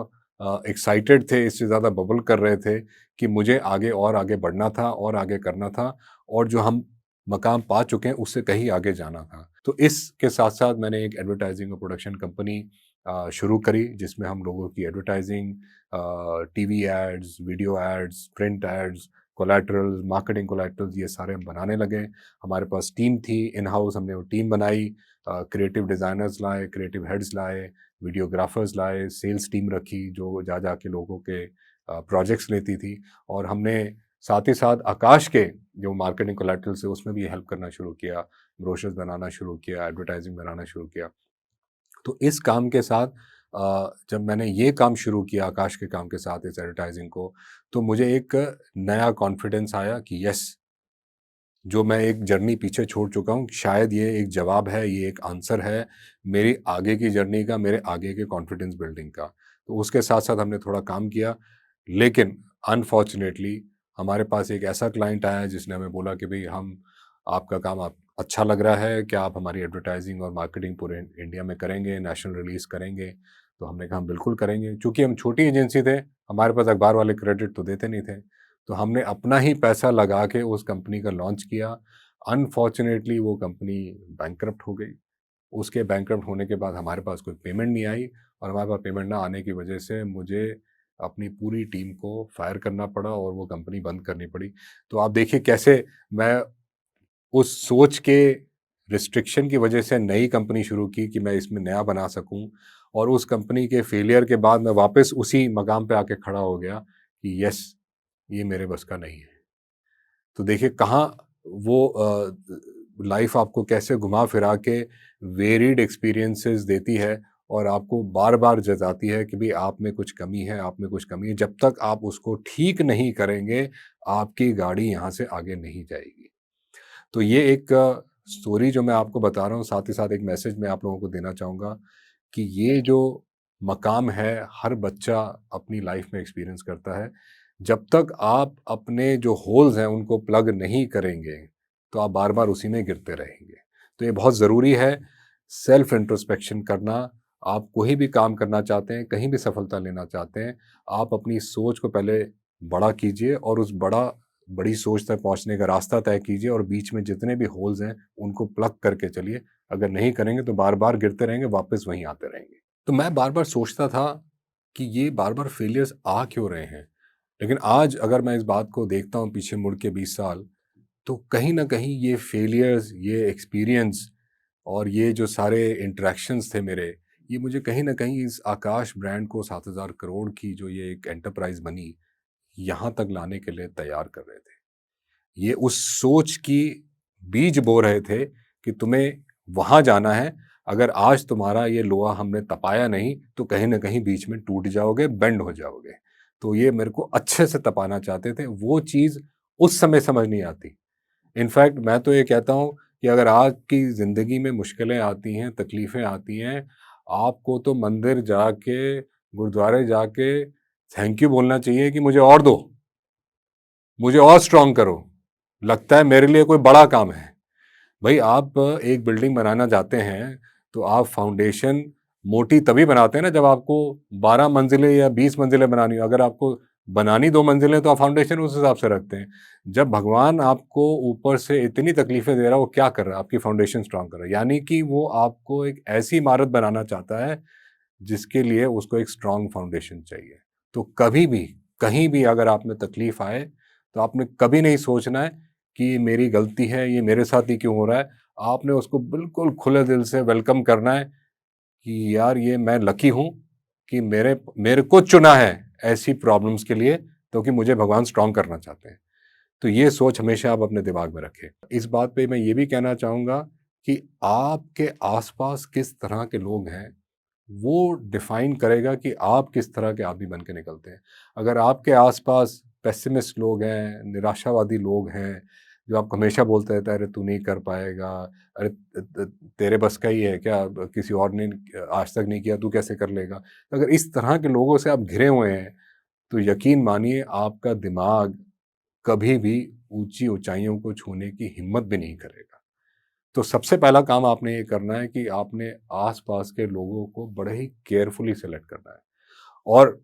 एक्साइटेड थे, इससे ज़्यादा बबल कर रहे थे कि मुझे आगे और आगे बढ़ना था और आगे करना था और जो हम मकाम पा चुके हैं, उससे कहीं आगे जाना था। तो इसके साथ-साथ मैंने एक एडवर्टाइज़िंग और प्रोडक्शन कंपनी शुरू करी, जिसमें हम लोगों की advertising, TV ads, video ads, print ads, collateral, marketing collaterals ये सारे हम बनाने लगे। हमारे पास टीम थी इन हाउस, हमने वो टीम बनाई, क्रिएटिव डिज़ाइनर्स लाए, क्रिएटिव हेड्स लाए, वीडियोग्राफर्स लाए, सेल्स टीम रखी जो जा के लोगों के प्रोजेक्ट्स लेती थी और हमने साथ ही साथ आकाश के जो मार्केटिंग कोलैटरल्स है उसमें भी हेल्प करना शुरू किया, ब्रोशर्स बनाना शुरू किया, एडवर्टाइजिंग बनाना शुरू किया। तो इस काम के साथ जब मैंने ये काम शुरू किया आकाश के काम के साथ इस एडवर्टाइजिंग को, तो मुझे एक नया कॉन्फिडेंस आया कि यस, जो मैं एक जर्नी पीछे छोड़ चुका हूँ, शायद ये एक जवाब है, ये एक आंसर है मेरी आगे की जर्नी का, मेरे आगे के कॉन्फिडेंस बिल्डिंग का। तो उसके साथ-साथ हमने थोड़ा काम किया, लेकिन अनफॉर्च्युनेटली हमारे पास एक ऐसा क्लाइंट आया जिसने हमें बोला कि भई हम आपका काम आप अच्छा लग रहा है, क्या आप हमारी एडवर्टाइज़िंग और मार्केटिंग पूरे इंडिया में करेंगे, नेशनल रिलीज़ करेंगे? तो हमने कहा, हम बिल्कुल करेंगे। चूँकि हम छोटी एजेंसी थे, हमारे पास अखबार वाले क्रेडिट तो देते नहीं थे। तो हमने अपना ही पैसा लगा के उस कंपनी का लॉन्च किया। अनफॉर्च्युनेटली वो कंपनी बैंकरप्ट हो गई। उसके बैंकरप्ट होने के बाद हमारे पास कोई पेमेंट नहीं आई और हमारे पास पेमेंट ना आने की वजह से मुझे अपनी पूरी टीम को फायर करना पड़ा और वो कंपनी बंद करनी पड़ी। तो आप देखिए कैसे मैं उस सोच के रिस्ट्रिक्शन की वजह से नई कंपनी शुरू की कि मैं इसमें नया बना सकूँ और उस कंपनी के फेलियर के बाद मैं वापस उसी मकाम पे आके खड़ा हो गया कि यस, ये मेरे बस का नहीं है। तो देखिए कहाँ वो लाइफ आपको कैसे घुमा फिरा के वेरिड एक्सपीरियंसेस देती है और आपको बार बार जताती है कि भाई आप में कुछ कमी है, आप में कुछ कमी है। जब तक आप उसको ठीक नहीं करेंगे, आपकी गाड़ी यहाँ से आगे नहीं जाएगी। तो ये एक स्टोरी जो मैं आपको बता रहा हूँ, साथ ही साथ एक मैसेज मैं आप लोगों को देना चाहूँगा कि ये जो मकाम है, हर बच्चा अपनी लाइफ में एक्सपीरियंस करता है। जब तक आप अपने जो होल्स हैं उनको प्लग नहीं करेंगे, तो आप बार-बार उसी में गिरते रहेंगे। तो ये बहुत ज़रूरी है सेल्फ इंट्रोस्पेक्शन करना। आप कोई भी काम करना चाहते हैं, कहीं भी सफलता लेना चाहते हैं, आप अपनी सोच को पहले बड़ा कीजिए और उस बड़ी सोच तक पहुंचने का रास्ता तय कीजिए और बीच में जितने भी होल्स हैं उनको प्लग करके चलिए। अगर नहीं करेंगे तो बार बार गिरते रहेंगे, वापस वहीं आते रहेंगे। तो मैं बार बार सोचता था कि ये बार बार फेलियर्स आ क्यों रहे हैं। लेकिन आज अगर मैं इस बात को देखता हूँ पीछे मुड़ के 20 साल, तो कहीं ना कहीं ये फेलियर्स, ये एक्सपीरियंस और ये जो सारे इंटरेक्शंस थे मेरे, ये मुझे कहीं ना कहीं इस आकाश ब्रांड को 7,000 करोड़ की जो ये एक एंटरप्राइज बनी, यहाँ तक लाने के लिए तैयार कर रहे थे। ये उस सोच की बीज बो रहे थे कि तुम्हें वहां जाना है। अगर आज तुम्हारा ये लोहा हमने तपाया नहीं तो कहीं ना कहीं बीच में टूट जाओगे, बेंड हो जाओगे। तो ये मेरे को अच्छे से तपाना चाहते थे। वो चीज उस समय समझ नहीं आती। इनफैक्ट मैं तो ये कहता हूँ कि अगर आज की जिंदगी में मुश्किलें आती हैं, तकलीफें आती हैं, आपको तो मंदिर जाके, गुरुद्वारे जाके थैंक यू बोलना चाहिए कि मुझे और दो, मुझे और स्ट्रांग करो, लगता है मेरे लिए कोई बड़ा काम है। भाई आप एक बिल्डिंग बनाना चाहते हैं तो आप फाउंडेशन मोटी तभी बनाते हैं ना जब आपको 12 मंजिलें या 20 मंजिलें बनानी हो। अगर आपको बनानी 2 मंजिलें तो आप फाउंडेशन उस हिसाब से रखते हैं। जब भगवान आपको ऊपर से इतनी तकलीफें दे रहा है, वो क्या कर रहा है? आपकी फाउंडेशन स्ट्रांग कर रहा है। यानी कि वो आपको एक ऐसी इमारत बनाना चाहता है जिसके लिए उसको एक स्ट्रांग फाउंडेशन चाहिए। तो कभी भी, कहीं भी अगर आप में तकलीफ आए तो आपने कभी नहीं सोचना है कि ये मेरी गलती है, ये मेरे साथ ही क्यों हो रहा है। आपने उसको बिल्कुल खुले दिल से वेलकम करना है कि यार ये मैं लकी हूँ कि मेरे मेरे को चुना है ऐसी प्रॉब्लम्स के लिए, क्योंकि मुझे भगवान स्ट्रांग करना चाहते हैं। तो ये सोच हमेशा आप अपने दिमाग में रखें। इस बात पे मैं ये भी कहना चाहूँगा कि आपके आसपास किस तरह के लोग हैं, वो डिफाइन करेगा कि आप किस तरह के आदमी बन के निकलते हैं। अगर आपके आसपास पेसिमिस्ट लोग हैं, निराशावादी लोग हैं, जो आपको हमेशा बोलते रहते हैं, अरे तू नहीं कर पाएगा, अरे तेरे बस का ही है क्या, किसी और ने आज तक नहीं किया, तू कैसे कर लेगा। तो अगर इस तरह के लोगों से आप घिरे हुए हैं तो यकीन मानिए आपका दिमाग कभी भी ऊंची ऊंचाइयों को छूने की हिम्मत भी नहीं करेगा। तो सबसे पहला काम आपने ये करना है कि आपने आस-पास के लोगों को बड़े ही केयरफुली सेलेक्ट करना है। और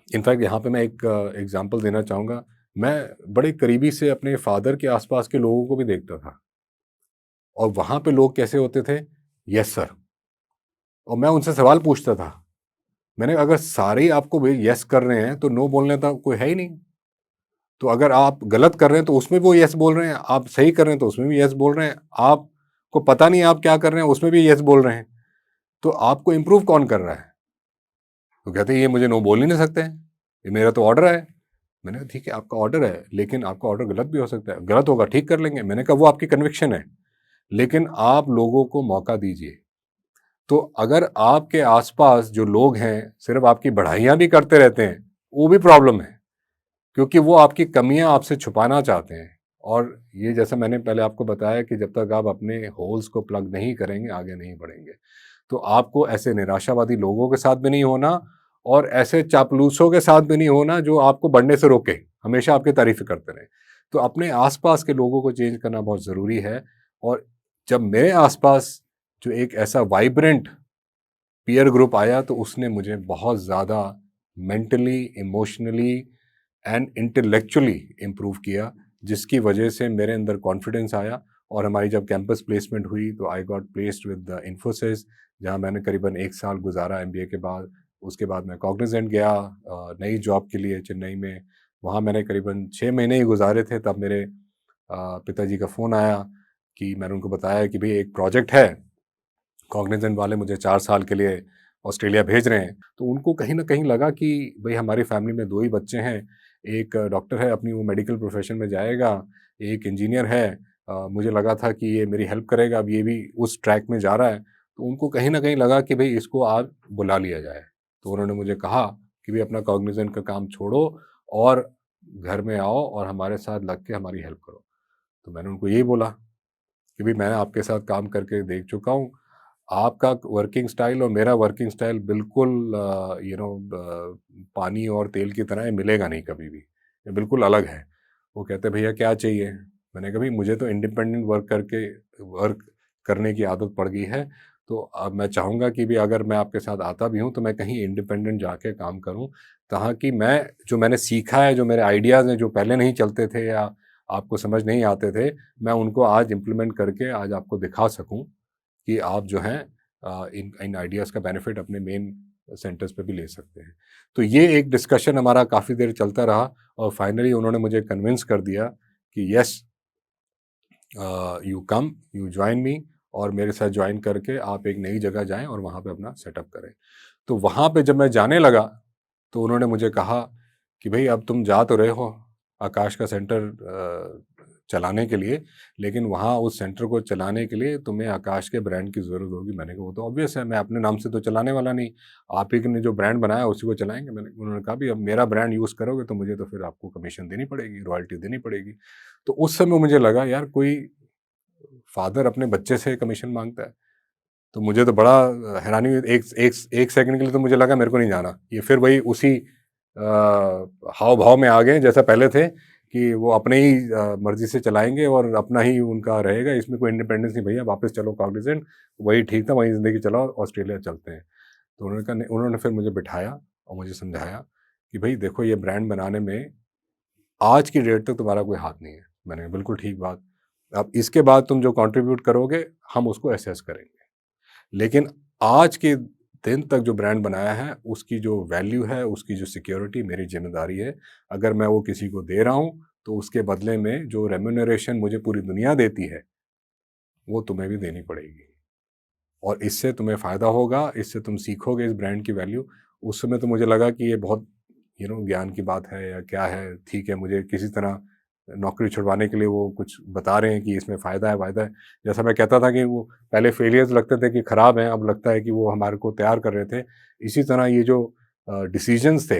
इनफैक्ट यहाँ पे मैं एक एग्ज़ाम्पल देना चाहूँगा। मैं बड़े करीबी से अपने फ़ादर के आस-पास के लोगों को भी देखता था और वहाँ पे लोग कैसे होते थे, यस सर। और मैं उनसे सवाल पूछता था। मैंने कहा अगर सारे ही आपको भई यस कर रहे हैं तो नो बोलने का कोई है ही नहीं। तो अगर आप गलत कर रहे हैं तो उसमें वो यस बोल रहे हैं, आप सही कर रहे हैं तो उसमें भी यस बोल रहे हैं, आपको पता नहीं आप क्या कर रहे हैं उसमें भी यस बोल रहे हैं। तो आपको इम्प्रूव कौन कर रहा है? तो कहते हैं ये मुझे नो बोल ही नहीं सकते हैं, ये मेरा तो ऑर्डर है। मैंने कहा ठीक है आपका ऑर्डर है, लेकिन आपका ऑर्डर गलत भी हो सकता है, गलत होगा ठीक कर लेंगे। मैंने कहा वो आपकी कन्विक्शन है, लेकिन आप लोगों को मौका दीजिए। तो अगर आपके आसपास जो लोग हैं सिर्फ आपकी बढ़ाइयाँ भी करते रहते हैं, वो भी प्रॉब्लम है, क्योंकि वो आपकी कमियां आपसे छुपाना चाहते हैं। और ये जैसा मैंने पहले आपको बताया कि जब तक आप अपने होल्स को प्लग नहीं करेंगे आगे नहीं बढ़ेंगे। तो आपको ऐसे निराशावादी लोगों के साथ भी नहीं होना और ऐसे चापलूसों के साथ भी नहीं होना जो आपको बढ़ने से रोके, हमेशा आपकी तारीफ करते रहें। तो अपने आसपास के लोगों को चेंज करना बहुत ज़रूरी है। और जब मेरे आसपास जो एक ऐसा वाइब्रेंट पीयर ग्रुप आया तो उसने मुझे बहुत ज़्यादा mentally, emotionally and intellectually improve किया, जिसकी वजह से मेरे अंदर कॉन्फिडेंस आया। और हमारी जब कैंपस प्लेसमेंट हुई तो I got placed with the Infosys, जहाँ मैंने करीबन 1 साल गुजारा एमबीए के बाद। उसके बाद मैं कॉग्निजेंट गया नई जॉब के लिए चेन्नई में। वहाँ मैंने करीबन 6 महीने ही गुजारे थे, तब मेरे पिताजी का फ़ोन आया कि मैंने उनको बताया कि भाई एक प्रोजेक्ट है, कॉग्निजेंट वाले मुझे 4 साल के लिए ऑस्ट्रेलिया भेज रहे हैं, तो उनको कहीं न कहीं लगा कि भई हमारी फैमिली में 2 ही बच्चे हैं, एक डॉक्टर है अपनी वो मेडिकल प्रोफ़ेशन में जाएगा, एक इंजीनियर है। मुझे लगा था कि ये मेरी हेल्प करेगा, अब ये भी उस ट्रैक में जा रहा है, तो उनको कहीं न कहीं लगा कि भई इसको आज बुला लिया जाए। तो उन्होंने मुझे कहा कि भई अपना कॉग्निज़ेंट का काम छोड़ो और घर में आओ और हमारे साथ लग के हमारी हेल्प करो। तो मैंने उनको यही बोला कि भई मैं आपके साथ काम करके देख चुका हूँ। आपका वर्किंग स्टाइल और मेरा वर्किंग स्टाइल बिल्कुल पानी और तेल की तरह है, मिलेगा नहीं कभी भी। ये बिल्कुल अलग है। वो कहते हैं भैया क्या चाहिए? मैंने कहा भई मुझे तो इंडिपेंडेंट वर्क करने की आदत पड़ गई है। तो अब मैं चाहूँगा कि भी अगर मैं आपके साथ आता भी हूँ तो मैं कहीं इंडिपेंडेंट जाके काम करूँ, ताकि मैं जो मैंने सीखा है, जो मेरे आइडियाज़ हैं, जो पहले नहीं चलते थे या आपको समझ नहीं आते थे, मैं उनको आज इम्प्लीमेंट करके आज आपको दिखा सकूँ कि आप जो हैं इन इन आइडियाज़ का बेनिफिट अपने मेन सेंटर्स पे भी ले सकते हैं। तो ये एक डिस्कशन हमारा काफ़ी देर चलता रहा और फाइनली उन्होंने मुझे कन्विंस कर दिया कि yes, you come, you join me, और मेरे साथ जॉइन करके आप एक नई जगह जाएँ और वहाँ पे अपना सेटअप करें। तो वहाँ पे जब मैं जाने लगा, तो उन्होंने मुझे कहा कि भई अब तुम जा तो रहे हो आकाश का सेंटर चलाने के लिए, लेकिन वहाँ उस सेंटर को चलाने के लिए तुम्हें आकाश के ब्रांड की ज़रूरत होगी। मैंने कहा वो तो ऑब्वियस है, मैं अपने नाम से तो चलाने वाला नहीं, आप ही ने जो ब्रांड बनाया उसी को चलाएँगे। उन्होंने कहा भी अब मेरा ब्रांड यूज़ करोगे तो मुझे तो फिर आपको कमीशन देनी पड़ेगी, रॉयल्टी देनी पड़ेगी। तो उस समय मुझे लगा यार कोई फ़ादर अपने बच्चे से कमीशन माँगता है। तो मुझे तो बड़ा हैरानी हुई। एक एक एक सेकंड के लिए तो मुझे लगा मेरे को नहीं जाना। ये फिर वही उसी हाव-भाव में आ गए जैसा पहले थे कि वो अपने ही मर्ज़ी से चलाएँगे और अपना ही उनका रहेगा, इसमें कोई इंडिपेंडेंस नहीं भैया, वापस चलो कॉग्निज़ेंट, वही ठीक था, वही ज़िंदगी चलाओ, ऑस्ट्रेलिया चलते हैं। तो उन्होंने कहा नहीं, उन्होंने फिर मुझे बिठाया और मुझे समझाया कि भई देखो ये ब्रांड बनाने में आज की डेट तक तुम्हारा कोई हाथ नहीं है। मैंने कहा बिल्कुल ठीक बात। अब इसके बाद तुम जो कंट्रीब्यूट करोगे, हम उसको असेस करेंगे। लेकिन आज के दिन तक जो ब्रांड बनाया है, उसकी जो वैल्यू है, उसकी जो सिक्योरिटी मेरी ज़िम्मेदारी है। अगर मैं वो किसी को दे रहा हूँ, तो उसके बदले में जो रेम्यूनरेशन मुझे पूरी दुनिया देती है, वो तुम्हें भी देनी पड़ेगी। और इससे तुम्हें फ़ायदा होगा, इससे तुम सीखोगे इस ब्रांड की वैल्यू। उस समय तो मुझे लगा कि ये बहुत ज्ञान की बात है या क्या है, ठीक है, मुझे किसी तरह नौकरी छुड़वाने के लिए वो कुछ बता रहे हैं कि इसमें फ़ायदा है, फ़ायदा है। जैसा मैं कहता था कि वो पहले फेलियर्स लगते थे कि खराब हैं, अब लगता है कि वो हमारे को तैयार कर रहे थे। इसी तरह ये जो डिसीज़न्स थे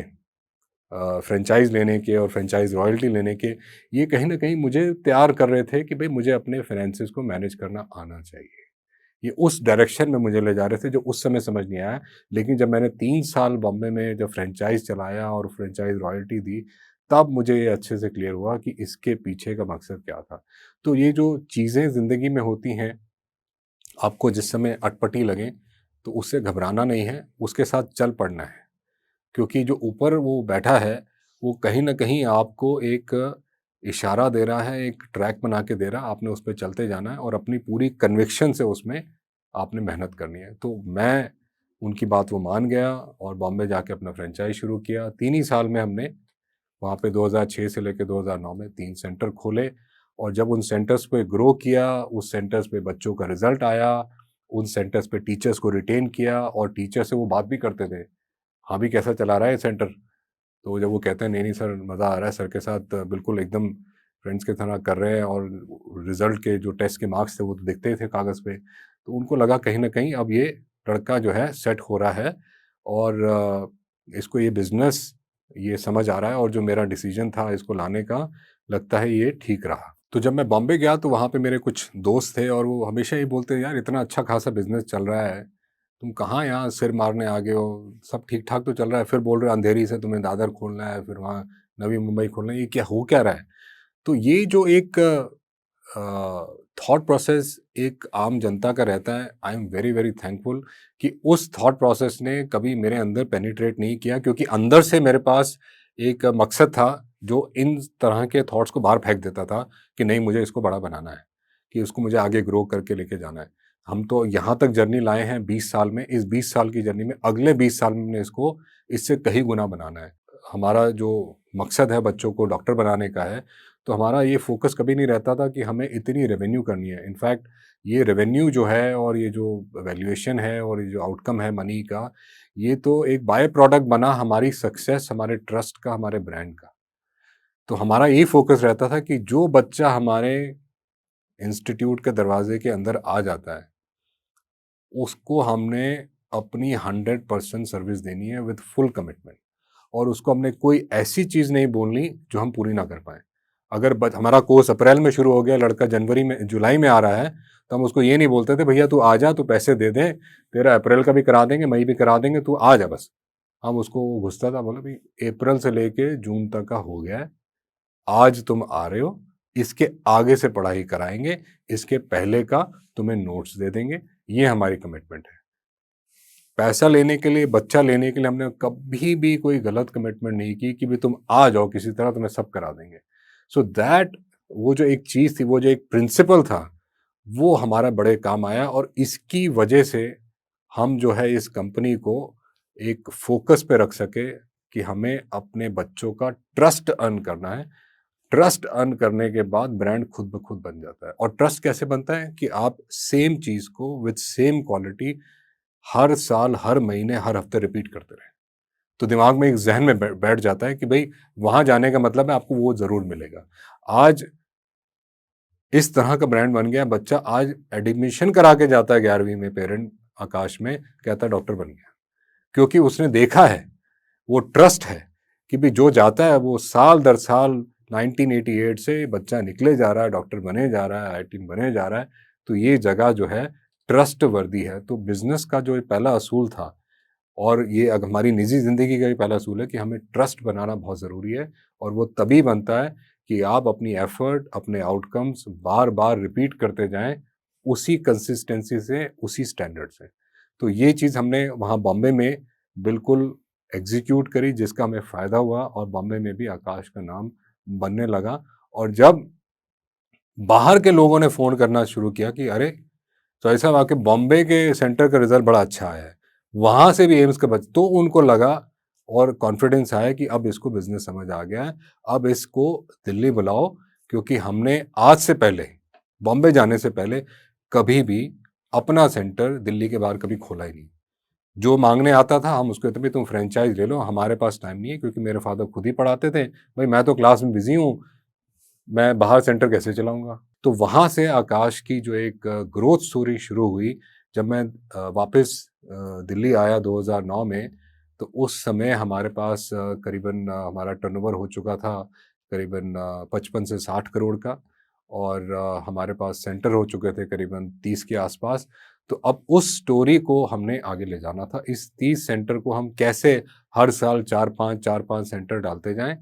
फ्रेंचाइज़ लेने के और फ्रेंचाइज़ रॉयल्टी लेने के, ये कहीं न कहीं मुझे तैयार कर रहे थे कि भई मुझे अपने फाइनेंसेस को मैनेज करना आना चाहिए। ये उस डायरेक्शन में मुझे ले जा रहे थे जो उस समय समझ नहीं आया। लेकिन जब मैंने 3 साल बॉम्बे में जब फ्रेंचाइज़ चलाया और फ्रेंचाइज़ रॉयल्टी दी, तब मुझे ये अच्छे से क्लियर हुआ कि इसके पीछे का मकसद क्या था। तो ये जो चीज़ें ज़िंदगी में होती हैं, आपको जिस समय अटपटी लगें, तो उससे घबराना नहीं है, उसके साथ चल पड़ना है। क्योंकि जो ऊपर वो बैठा है, वो कहीं न कहीं आपको एक इशारा दे रहा है, एक ट्रैक बना के दे रहा है, आपने उस पे चलते जाना है और अपनी पूरी कन्विक्शन से उसमें आपने मेहनत करनी है। तो मैं उनकी बात वो मान गया और बॉम्बे जाके अपना फ्रेंचाइज़ शुरू किया। 3 ही साल में हमने वहाँ पे 2006 से लेके 2009 में 3 सेंटर खोले और जब उन सेंटर्स पे ग्रो किया, उस सेंटर्स पे बच्चों का रिज़ल्ट आया, उन सेंटर्स पे टीचर्स को रिटेन किया और टीचर से वो बात भी करते थे, हाँ, भी कैसा चला रहा है ये सेंटर? तो जब वो कहते हैं नहीं, नहीं सर मज़ा आ रहा है सर के साथ, बिल्कुल एकदम फ्रेंड्स की तरह कर रहे हैं और रिज़ल्ट के जो टेस्ट के मार्क्स थे वो तो दिखते ही थे कागज़ पे। तो उनको लगा कहीं न कहीं अब ये लड़का जो है सेट हो रहा है और इसको ये बिज़नेस ये समझ आ रहा है और जो मेरा डिसीज़न था इसको लाने का, लगता है ये ठीक रहा। तो जब मैं बॉम्बे गया तो वहाँ पे मेरे कुछ दोस्त थे और वो हमेशा ही बोलते यार इतना अच्छा खासा बिज़नेस चल रहा है, तुम कहाँ यहाँ सिर मारने आ गए हो? सब ठीक-ठाक तो चल रहा है, फिर बोल रहे हो अंधेरी से तुम्हें दादर खोलना है, फिर वहाँ नवी मुंबई खोलना है, ये क्या हो क्या रहा है? तो ये जो एक थॉट प्रोसेस एक आम जनता का रहता है, I am very, very thankful कि उस थॉट प्रोसेस ने कभी मेरे अंदर पेनिट्रेट नहीं किया, क्योंकि अंदर से मेरे पास एक मकसद था, जो इन तरह के थॉट्स को बाहर फेंक देता था कि नहीं मुझे इसको बड़ा बनाना है, कि उसको मुझे आगे ग्रो करके लेके जाना है। हम तो यहाँ तक जर्नी लाए हैं 20 साल में, इस 20 साल की जर्नी में अगले 20 साल में हमने इसको इससे कहीं गुना बनाना है। हमारा जो मकसद है बच्चों को डॉक्टर बनाने का है, तो हमारा ये फ़ोकस कभी नहीं रहता था कि हमें इतनी रेवेन्यू करनी है। इनफैक्ट ये रेवेन्यू जो है और ये जो वैल्यूएशन है और ये जो आउटकम है मनी का, ये तो एक बाय प्रोडक्ट बना हमारी सक्सेस, हमारे ट्रस्ट का, हमारे ब्रांड का। तो हमारा यही फ़ोकस रहता था कि जो बच्चा हमारे इंस्टीट्यूट के दरवाज़े के अंदर आ जाता है, उसको हमने अपनी 100% सर्विस देनी है विद फुल कमिटमेंट, और उसको हमने कोई ऐसी चीज़ नहीं बोलनी जो हम पूरी ना कर पाएँ। अगर हमारा कोर्स अप्रैल में शुरू हो गया, लड़का जनवरी में जुलाई में आ रहा है, तो हम उसको ये नहीं बोलते थे भैया तू आ जा, तू पैसे दे दे, तेरा अप्रैल का भी करा देंगे, मई भी करा देंगे, तू आ जा बस। हम उसको घुसता था, बोला भाई अप्रैल से लेके जून तक का हो गया है, आज तुम आ रहे हो, इसके आगे से पढ़ाई कराएंगे, इसके पहले का तुम्हें नोट्स दे देंगे, ये हमारी कमिटमेंट है। पैसा लेने के लिए, बच्चा लेने के लिए हमने कभी भी कोई गलत कमिटमेंट नहीं की कि भाई तुम आ जाओ किसी तरह, तुम्हें सब करा देंगे। सो दैट, वो जो एक चीज़ थी, वो जो एक प्रिंसिपल था, वो हमारा बड़े काम आया, और इसकी वजह से हम जो है इस कंपनी को एक फ़ोकस पे रख सके कि हमें अपने बच्चों का ट्रस्ट अर्न करना है। ट्रस्ट अर्न करने के बाद ब्रांड खुद ब खुद बन जाता है। और ट्रस्ट कैसे बनता है कि आप सेम चीज़ को विद सेम क्वालिटी हर साल, हर महीने, हर हफ्ते रिपीट करते रहें। तो दिमाग में एक ज़हन में बैठ जाता है कि भई वहाँ जाने का मतलब है आपको वो ज़रूर मिलेगा। आज इस तरह का ब्रांड बन गया, बच्चा आज एडमिशन करा के जाता है 11वीं में, पेरेंट आकाश में, कहता है डॉक्टर बन गया। क्योंकि उसने देखा है, वो ट्रस्ट है कि भई जो जाता है वो साल दर साल 1988 से बच्चा निकले जा रहा है, डॉक्टर बने जा रहा है, आईआईटी बने जा रहा है। तो ये जगह जो है ट्रस्ट वर्दी है। तो बिज़नेस का जो पहला असूल था, और ये हमारी निजी ज़िंदगी का भी पहला असूल है कि हमें ट्रस्ट बनाना बहुत ज़रूरी है, और वो तभी बनता है कि आप अपनी एफ़र्ट, अपने आउटकम्स बार-बार रिपीट करते जाएँ, उसी कंसिस्टेंसी से, उसी स्टैंडर्ड से। तो ये चीज़ हमने वहाँ बॉम्बे में बिल्कुल एग्ज़ीक्यूट करी, जिसका हमें फ़ायदा हुआ, और बॉम्बे में भी आकाश का नाम बनने लगा। और जब बाहर के लोगों ने फ़ोन करना शुरू किया कि अरे! तो साहब आपके बॉम्बे के सेंटर का रिज़ल्ट बड़ा अच्छा आया है। वहाँ से भी एम्स का तो उनको लगा, और कॉन्फिडेंस आया कि अब इसको बिज़नेस समझ आ गया है, अब इसको दिल्ली बुलाओ, क्योंकि हमने आज से पहले, बॉम्बे जाने से पहले, कभी भी अपना सेंटर दिल्ली के बाहर कभी खोला ही नहीं। जो माँगने आता था हम उसको कहते भई तुम फ्रैंचाइज़ ले लो, हमारे पास टाइम नहीं है, क्योंकि मेरे फ़ादर खुद ही पढ़ाते थे। भई मैं तो क्लास में बिज़ी हूँ, मैं बाहर सेंटर कैसे चलाऊँगा? तो वहाँ से आकाश की जो एक ग्रोथ स्टोरी शुरू हुई। जब मैं वापस दिल्ली आया 2009 में, तो उस समय हमारे पास करीबन हमारा टर्नओवर हो चुका था करीबन 55 से 60 करोड़ का, और हमारे पास सेंटर हो चुके थे करीबन 30 के आसपास। तो अब उस स्टोरी को हमने आगे ले जाना था। इस 30 सेंटर को हम कैसे हर साल 4-5 सेंटर डालते जाएँ,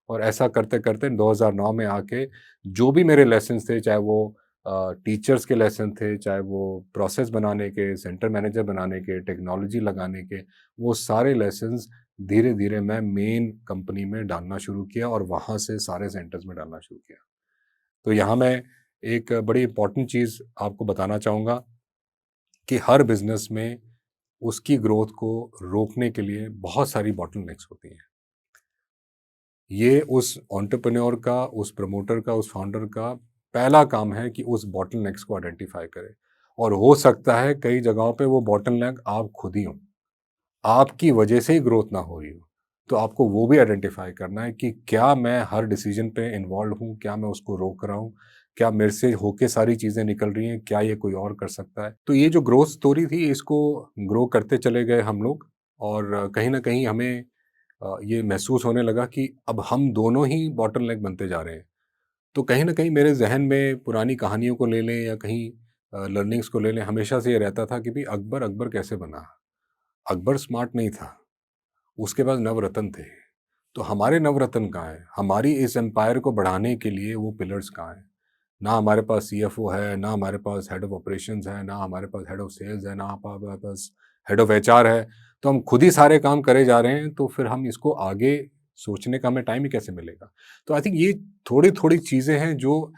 और ऐसा करते-करते 2009 में आके जो भी मेरे लेसन्स थे, चाहे वो टीचर्स के लेसन थे, चाहे वो प्रोसेस बनाने के, सेंटर मैनेजर बनाने के, टेक्नोलॉजी लगाने के, वो सारे लेसन्स धीरे-धीरे मैं मेन कंपनी में डालना शुरू किया, और वहाँ से सारे सेंटर्स में डालना शुरू किया। तो यहाँ मैं एक बड़ी इम्पोर्टेंट चीज़ आपको बताना चाहूँगा कि हर बिज़नेस में उसकी ग्रोथ को रोकने के लिए बहुत सारी बॉटलनेक्स होती हैं। ये उस एंटरप्रेन्योर का, उस प्रमोटर का, उस फाउंडर का पहला काम है कि उस बॉटलनेक्स को आइडेंटिफ़ाई करे, और हो सकता है कई जगहों पे वो बॉटलनेक आप खुद ही हो। आपकी वजह से ही ग्रोथ ना हो रही हो। तो आपको वो भी आइडेंटिफ़ाई करना है कि क्या मैं हर डिसीज़न पे इन्वॉल्वड हूँ? क्या मैं उसको रोक रहा हूँ? क्या मेरे से होके सारी चीज़ें निकल रही हैं? क्या ये कोई और कर सकता है? तो ये जो ग्रोथ स्टोरी थी, इसको ग्रो करते चले गए हम लोग, और कहीं न कहीं हमें ये महसूस होने लगा कि अब हम दोनों ही बॉटलनेक बनते जा रहे हैं। तो कहीं न कहीं मेरे ज़हन में पुरानी कहानियों को ले लें या कहीं लर्निंग्स को ले लें, हमेशा से ये रहता था कि भई अकबर, अकबर कैसे बना? अकबर स्मार्ट नहीं था, उसके पास नवरत्न थे। तो हमारे नवरत्न कहाँ हैं? हमारी इस एम्पायर को बढ़ाने के लिए वो पिलर्स कहाँ हैं? ना हमारे पास सीएफओ है, ना हमारे पास हेड ऑफ ऑपरेशंस है, ना हमारे पास हेड ऑफ सेल्स है, ना हमारे पास हेड ऑफ एचआर है। तो हम खुद ही सारे काम करे जा रहे हैं, तो फिर हम इसको आगे सोचने का हमें टाइम ही कैसे मिलेगा? तो आई थिंक ये थोड़ी-थोड़ी चीज़ें हैं जो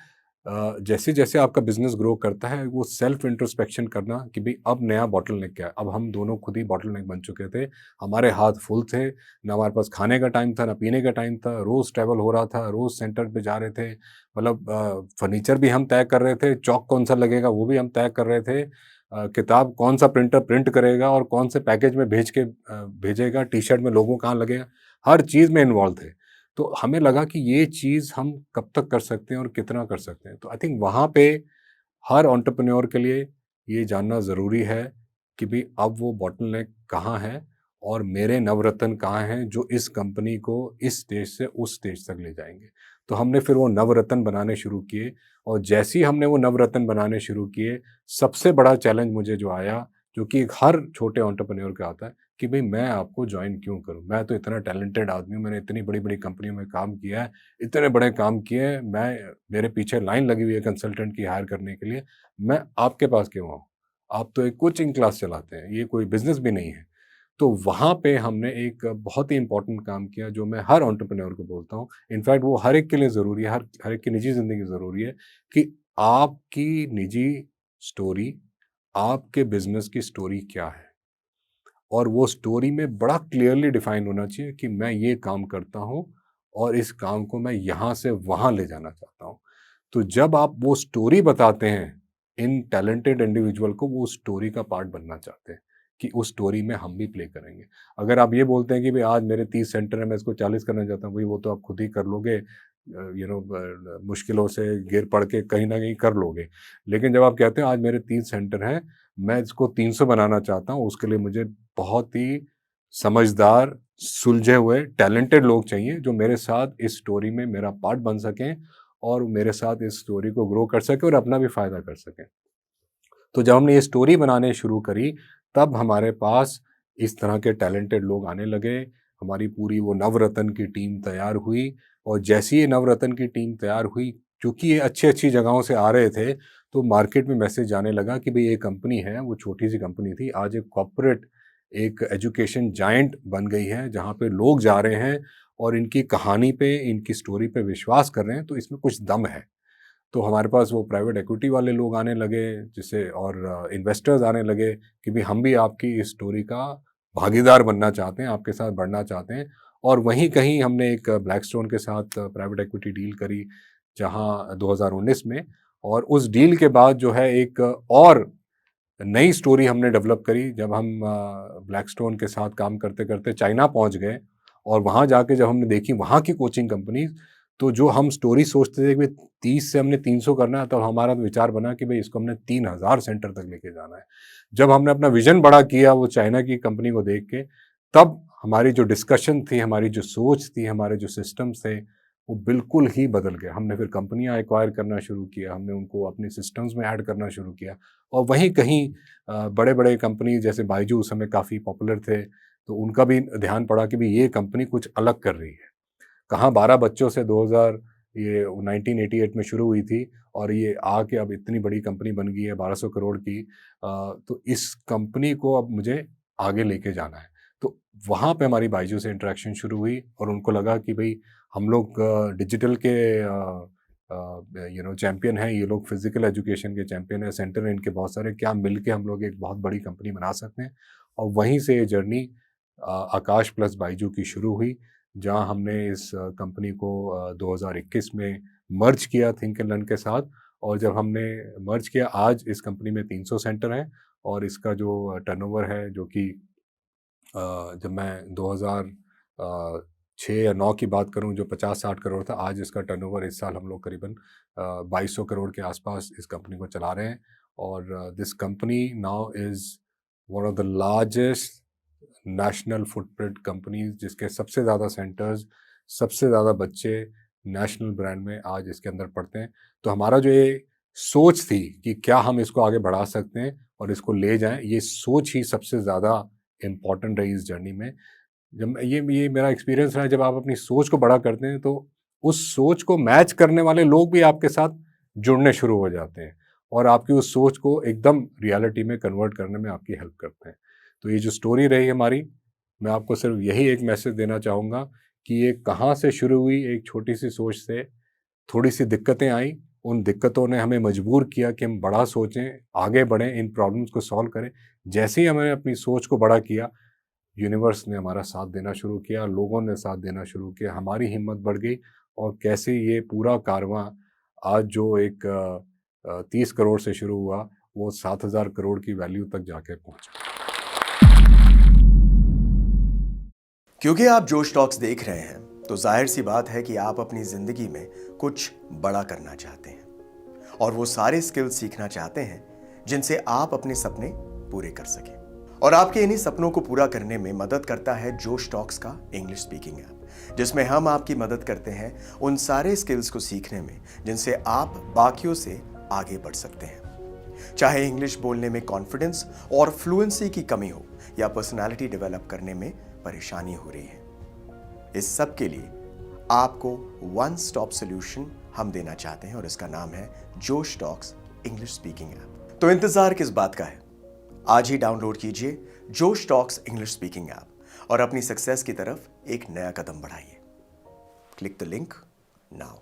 जैसे जैसे आपका बिजनेस ग्रो करता है वो सेल्फ इंट्रोस्पेक्शन करना कि भाई अब नया बॉटलनेक क्या है। अब हम दोनों खुद ही बॉटलनेक बन चुके थे, हमारे हाथ फुल थे, ना हमारे पास खाने का टाइम था ना पीने का टाइम था, रोज ट्रैवल हो रहा था, रोज सेंटर पे जा रहे थे, मतलब फर्नीचर भी हम तय कर रहे थे, चौक कौन सा लगेगा वो भी हम तय कर रहे थे, किताब कौन सा प्रिंटर प्रिंट करेगा और कौन से पैकेज में भेज के भेजेगा, टी शर्ट में लोगों कहाँ लगेगा, हर चीज़ में इन्वॉल्व थे। तो हमें लगा कि ये चीज़ हम कब तक कर सकते हैं और कितना कर सकते हैं। तो आई थिंक वहाँ पे हर एंटरप्रेन्योर के लिए ये जानना ज़रूरी है कि भई अब वो बॉटलनेक कहाँ है और मेरे नवरत्न कहाँ हैं जो इस कंपनी को इस स्टेज से उस स्टेज तक ले जाएँगे। तो हमने फिर वो नवरत्न बनाने शुरू किए और जैसे ही हमने वो नवरत्न बनाने शुरू किए, सबसे बड़ा चैलेंज मुझे जो आया, जो कि हर छोटे एंटरप्रेन्योर का आता है कि भई मैं आपको जॉइन क्यों करूँ? मैं तो इतना टैलेंटेड आदमी हूँ, मैंने इतनी बड़ी-बड़ी कंपनियों में काम किया है, इतने बड़े काम किए हैं, मेरे पीछे लाइन लगी हुई है कंसल्टेंट की हायर करने के लिए, मैं आपके पास क्यों आऊँ? आप तो एक कोचिंग क्लास चलाते हैं, ये कोई बिज़नेस भी नहीं है। तो वहाँ पे हमने एक बहुत ही इम्पोर्टेंट काम किया जो मैं हर एंटरप्रेन्योर को बोलता हूँ। इनफैक्ट वो हर एक के लिए ज़रूरी है, हर हर एक की निजी ज़िंदगी ज़रूरी है कि आपकी निजी स्टोरी, आपके बिज़नेस की स्टोरी क्या है? और वो स्टोरी में बड़ा क्लियरली डिफाइन होना चाहिए कि मैं ये काम करता हूँ और इस काम को मैं यहाँ से वहाँ ले जाना चाहता हूँ। तो जब आप वो स्टोरी बताते हैं, इन टैलेंटेड इंडिविजुअल को वो स्टोरी का पार्ट बनना चाहते हैं कि उस स्टोरी में हम भी प्ले करेंगे। अगर आप ये बोलते हैं कि भई आज मेरे 30 सेंटर है, मैं इसको 40 करना चाहता हूँ, भई वो तो आप खुद ही कर लोगे, मुश्किलों से गिर पड़ के कहीं न कहीं कर लोगे। लेकिन जब आप कहते हो आज मेरे 30 सेंटर हैं, मैं इसको 300 बनाना चाहता हूँ, उसके लिए मुझे बहुत ही समझदार, सुलझे हुए, टैलेंटेड लोग चाहिए जो मेरे साथ इस स्टोरी में मेरा पार्ट बन सकें और मेरे साथ इस स्टोरी को ग्रो कर सकें और अपना भी फ़ायदा कर सकें। तो जब हमने ये स्टोरी बनाने शुरू करी, तब हमारे पास इस तरह के टैलेंटेड लोग आने लगे। हमारी पूरी वो नवरत्न की टीम तैयार हुई और जैसे ही ये नवरत्न की टीम तैयार हुई, क्योंकि ये अच्छी-अच्छी जगहों से आ रहे थे, तो मार्केट में मैसेज जाने लगा कि भई ये कंपनी है, वो छोटी-सी कंपनी थी, आज एक कॉर्पोरेट, एक एजुकेशन जायंट बन गई है, जहाँ पे लोग जा रहे हैं और इनकी कहानी पे, इनकी स्टोरी पे विश्वास कर रहे हैं, तो इसमें कुछ दम है। तो हमारे पास वो प्राइवेट इक्विटी वाले लोग आने लगे जिससे और इन्वेस्टर्स आने लगे कि भाई हम भी आपकी इस स्टोरी का भागीदार बनना चाहते हैं, आपके साथ बढ़ना चाहते हैं। और वहीं कहीं हमने एक ब्लैकस्टोन के साथ प्राइवेट इक्विटी डील करी जहां 2019 में। और उस डील के बाद जो है एक और नई स्टोरी हमने डेवलप करी जब हम ब्लैकस्टोन के साथ काम करते करते चाइना पहुंच गए और वहां जाके जब हमने देखी वहां की कोचिंग कंपनी, तो जो हम स्टोरी सोचते थे कि 30 से हमने 300 करना है, तो हमारा विचार बना कि भाई इसको हमने 3000 सेंटर तक लेके जाना है। जब हमने अपना विजन बड़ा किया वो चाइना की कंपनी को देख के, तब हमारी जो डिस्कशन थी, हमारी जो सोच थी, हमारे जो सिस्टम्स थे, वो बिल्कुल ही बदल गए। हमने फिर कंपनियां एक्वायर करना शुरू किया, हमने उनको अपने सिस्टम्स में ऐड करना शुरू किया। और वहीं कहीं बड़े-बड़े कंपनी जैसे बायजू उस समय काफ़ी पॉपुलर थे, तो उनका भी ध्यान पड़ा कि भई ये कंपनी कुछ अलग कर रही है। कहाँ 12 बच्चों से 2000 ये 1988 में शुरू हुई थी और ये आके अब इतनी बड़ी कंपनी बन गई है 1200 करोड़ की। तो इस कंपनी को अब मुझे आगे लेके जाना है। तो वहाँ पे हमारी बायजू से इंटरेक्शन शुरू हुई और उनको लगा कि भई हम लोग डिजिटल के चैंपियन हैं, ये लोग फिज़िकल एजुकेशन के चैंपियन हैं, सेंटर हैं इनके बहुत सारे, क्या मिलके हम लोग एक बहुत बड़ी कंपनी बना सकते हैं। और वहीं से ये जर्नी आकाश प्लस बायजू की शुरू हुई, जहाँ हमने इस कंपनी को 2021 में मर्ज किया थिंक एंड लर्न के साथ। और जब हमने मर्ज किया, आज इस कंपनी में 300 सेंटर हैं और इसका जो टर्नओवर है जो कि जब मैं 2006 या 9 की बात करूं जो 50-60 करोड़ था, आज इसका टर्नओवर इस साल हम लोग करीबन 2200 करोड़ के आसपास इस कंपनी को चला रहे हैं। और this company now is one of the largest national footprint companies, जिसके सबसे ज़्यादा सेंटर्स, सबसे ज़्यादा बच्चे नेशनल ब्रांड में आज इसके अंदर पढ़ते हैं। तो हमारा जो ये सोच थी कि क्या हम इसको आगे बढ़ा सकते हैं और इसको ले जाएं, ये सोच ही सबसे ज़्यादा इम्पॉर्टेंट रही इस जर्नी में। जब ये मेरा एक्सपीरियंस रहा है, जब आप अपनी सोच को बड़ा करते हैं तो उस सोच को मैच करने वाले लोग भी आपके साथ जुड़ने शुरू हो जाते हैं और आपकी उस सोच को एकदम रियलिटी में कन्वर्ट करने में आपकी हेल्प करते हैं। तो ये जो स्टोरी रही हमारी, मैं आपको सिर्फ यही एक मैसेज देना चाहूँगा कि ये कहाँ से शुरू हुई, एक छोटी सी सोच से, थोड़ी सी दिक्कतें आई उन दिक्कतों ने हमें मजबूर किया कि हम बड़ा सोचें, आगे बढ़ें, इन प्रॉब्लम्स को सॉल्व करें। जैसे ही हमने अपनी सोच को बड़ा किया, यूनिवर्स ने हमारा साथ देना शुरू किया, लोगों ने साथ देना शुरू किया, हमारी हिम्मत बढ़ गई और कैसे ये पूरा कारवां आज जो एक 30 करोड़ से शुरू हुआ, वो 7,000 करोड़ की वैल्यू तक जाके पहुंचा। क्योंकि आप जोश टॉक्स देख रहे हैं तो जाहिर सी बात है कि आप अपनी जिंदगी में कुछ बड़ा करना चाहते हैं और वो सारे स्किल्स सीखना चाहते हैं जिनसे आप अपने सपने पूरे कर सकें। और आपके इन्हीं सपनों को पूरा करने में मदद करता है जोश टॉक्स का इंग्लिश स्पीकिंग ऐप, जिसमें हम आपकी मदद करते हैं उन सारे स्किल्स को सीखने में जिनसे आप बाकियों से आगे बढ़ सकते हैं। चाहे इंग्लिश बोलने में कॉन्फिडेंस और फ्लुएंसी की कमी हो या पर्सनालिटी डेवलप करने में परेशानी हो रही है, इस सब के लिए आपको वन स्टॉप सॉल्यूशन हम देना चाहते हैं और इसका नाम है जोश टॉक्स इंग्लिश स्पीकिंग ऐप। तो इंतजार किस बात का है? आज ही डाउनलोड कीजिए जोश टॉक्स इंग्लिश स्पीकिंग ऐप और अपनी सक्सेस की तरफ एक नया कदम बढ़ाइए। Click the link now.